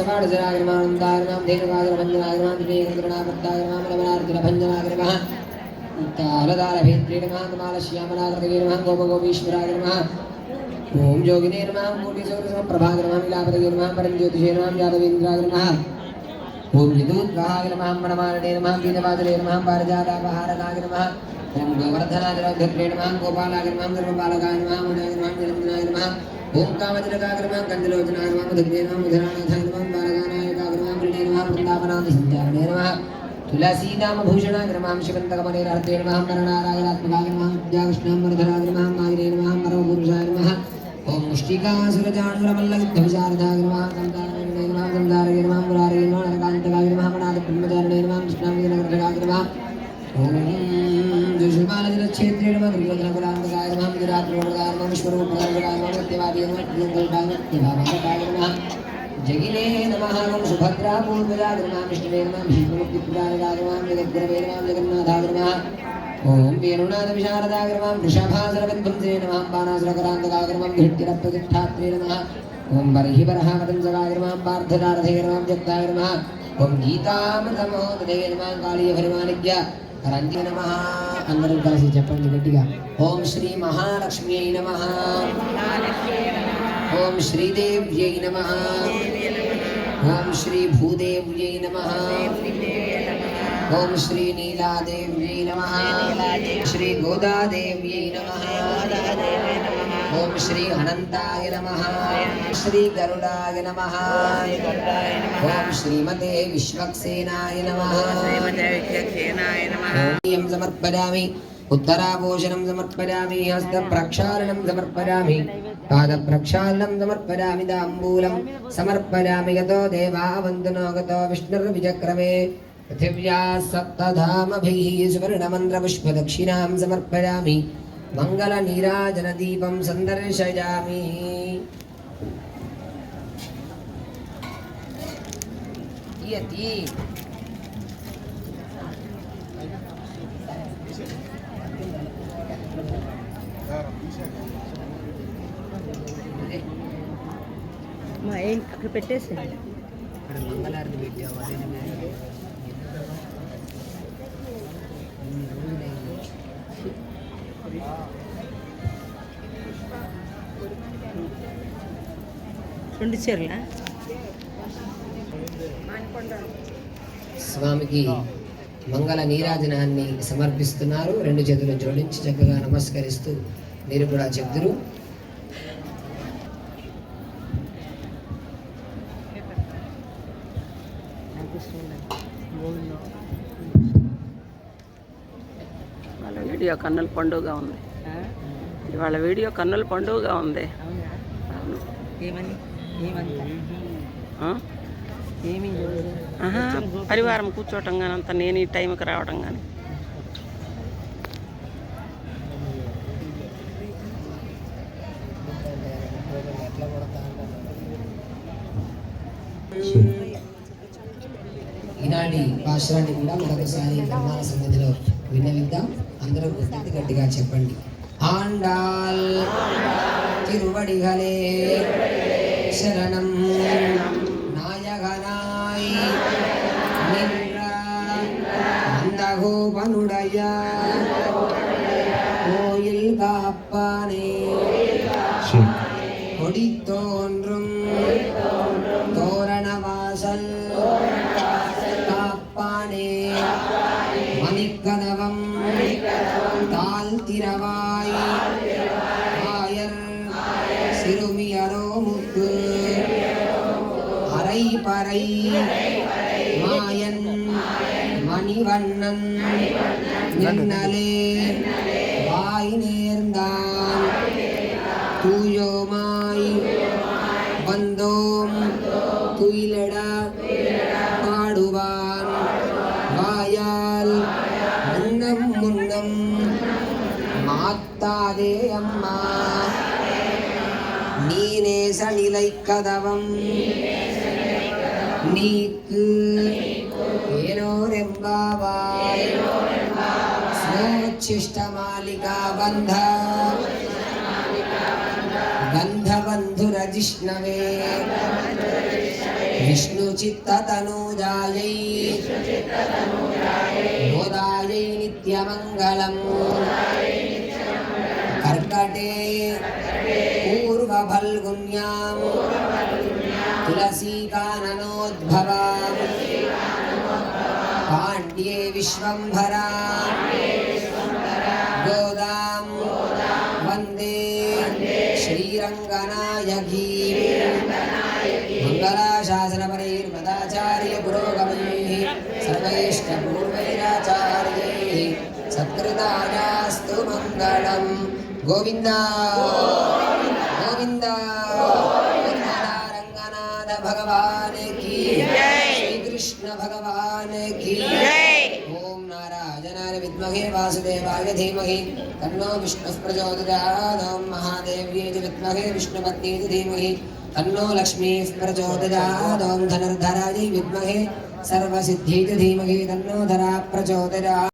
सपाटजराग्रमानन्दाग्रमां धेनुकाग्रभञ्जनाग्रमां विवेकन्द्रणापत्ताग्रमां रमणार्जुनभञ्जनाग्रमः तालदारभेत्रेणमः कमालश्यामलाकृतगेर्मः गोपगोपीश्वराग्रमः ओम जोगिने नमः कोटिसौरसमप्रभाग्रमः लीलापतये नमः परमज्योतिषे नमः यादवेन्द्राग्रमः ओम विदुद्वाहाय नमः मनमालने नमः वीणवादने नमः पारिजातापहारकाय नमः ओम गोवर्धनादिरौद्रे नमः गोपालाय नमः धर्मपालकाय नमः मुनाय नमः निरञ्जनाय नमः ओम कामतिलकाय नमः कन्दलोचनाय नमः मधुग्ने नमः मुधरानाथाय नमः बालगानायकाय नमः प्रणये नमः वृन्दावनादिसञ्चारणे नमः तुलसीदामभूषणाग्रमां शिवन्तकमणिरार्थे नमः मरणारायणात्मकाय नमः विद्याकृष्णां वरधराय नमः मायिने नमः परमपुरुषाय नमः ओम मुष्टिकासुरजानुरमल्लयुद्धविशारदाय नमः संतारणे नमः संतारणे नमः मुरारे नमः नरकान्तकाय नमः मनादब्रह्मचारिणे नमः कृष्णाङ्गनगरगाय नमः ओम दुष्मालजलक्षेत्रे नमः दुर्योधनकुलान्तकाय नमः विराट्रोगाय नमः विश्वरूपगाय नमः सत्यवादी नमः त्रिजङ्गलगाय नमः जगिने नमः ओम सुभद्रा पूर्वजाय नमः विष्णवे नमः भीष्ममुक्तिप्रदायकाय नमः जगद्गुरवे नमः जगन्नाथाय नमः ओम वेणुनाथ विशारदाय नमः वृषभासुरविध्वंसे नमः बाणासुरकरान्तकाय नमः धृष्टिरप्रतिष्ठात्रे नमः ओम बर्हिबर्हावतंसकाय नमः पार्थदारथे नमः जगदाय नमः ओम गीतामृतमहोदये नमः कालीयभरिमानिज्ञ రంజి నమః అందరూ కలిసి చెప్పండి గట్టిగా ఓం శ్రీ మహాలక్ష్మ్యై నమః ఓం శ్రీదేవ్యై నమః ఓం శ్రీ భూదేవ్యై నమః ఓం శ్రీ నీలాదేవ్యై నమః శ్రీ గోదాదేవ్యై నమః ఓం శ్రీ అనంతాయ నమః శ్రీ గరుడాయ నమః ఓం శ్రీమతే విశ్వక్సేనాయ నమః ఓం సమర్పయామి ఉత్తరాభూషణం సమర్పయామి హస్త ప్రక్షాళనం సమర్పయామి పాద ప్రక్షాళనం సమర్పయామి తాంబూలం సమర్పయామి గతో దేవా వందనో గతో విష్ణుర్విచక్రమే పృథివ్యా సప్తధామభిః సువర్ణమంత్రపుష్పదక్షిణాం సమర్పయామి మంగళనీరాజనదీపం సందర్శయామి యతి మా ఏం అక్కడ పెట్టేసి అక్కడ మంగళారతి పెట్టావు అదే రెండు చీరల స్వామికి మంగళ నీరాజనాన్ని సమర్పిస్తున్నారు. రెండు చేతులు జోడించి చక్కగా నమస్కరిస్తూ మీరు కూడా చెప్తురు. వాళ్ళ వీడియో కన్నుల పండుగగా ఉంది. ఇవాళ వీడియో కన్నుల పండుగగా ఉంది. పరివారం కూర్చోవటం కానీ అంత నేను ఈ టైంకి రావడం కానీ ఈనాటి భాషణాన్ని కూడా మరొకసారి నిర్మాణ సన్నిధిలో విన్నవిద్దాం. అందరూ గట్టిగా చెప్పండి. ఆండాల్ తిరువడిగలే శరణం నాయగనాయ్ నిன்ற அந்தகோபனுடைய கோயில் காப்பானே கொடி தோன்றும் தோரணவாசல் காப்பானே மணிக்கதவம் தாழ்த்திரவாய் ஆயர் சிறுமியரோ முத்து அரை பறை மாயன் மணிவண்ணன் நின்னலே வாய் நேர்ந்தான் தூயோமாய் வந்தோம் துயிலட பாடுவான் வாயால் முன்னம் முன்னம் மாத்தாதே அம்மா நீனே சனிலை கதவம் நீக்கு ஏனோரெம்பாவாய் ஸ்னோச்சிஷ்டமாலிகா பந்த गन्धबन्धुरजिष्णवे विष्णुचित्ततनूजायै गोदायै नित्यमङ्गलम् कर्कटे पूर्वफल्गुन्यां तुलसीकाननोद्भवाम् पाण्ड्ये विश्वम्भरा गोदां वन्दे श्रीरङ्गनायकी मङ्गलाशासनपरैर्मदाचार्य पुरोगमैः सर्वैष्टपूर्वैराचार्यैः सत्कृतायास्तु मङ्गलम् गोविन्द गोविन्द रङ्गनाथ भगवान् की श्री कृष्ण भगवान् की ओम नारायणाय विद्महे वासुदेवाय धीमहि तन्नो विष्णुः प्रचोदयात् ओम महादेव्यै च विद्महे विष्णुपत्न्यै च धीमहि तन्नो लक्ष्मीः प्रचोदयात् ओम धनुर्धरायै विद्महे सर्वसिद्ध्यै च धीमहि तन्नो धरा प्रचोदयात्।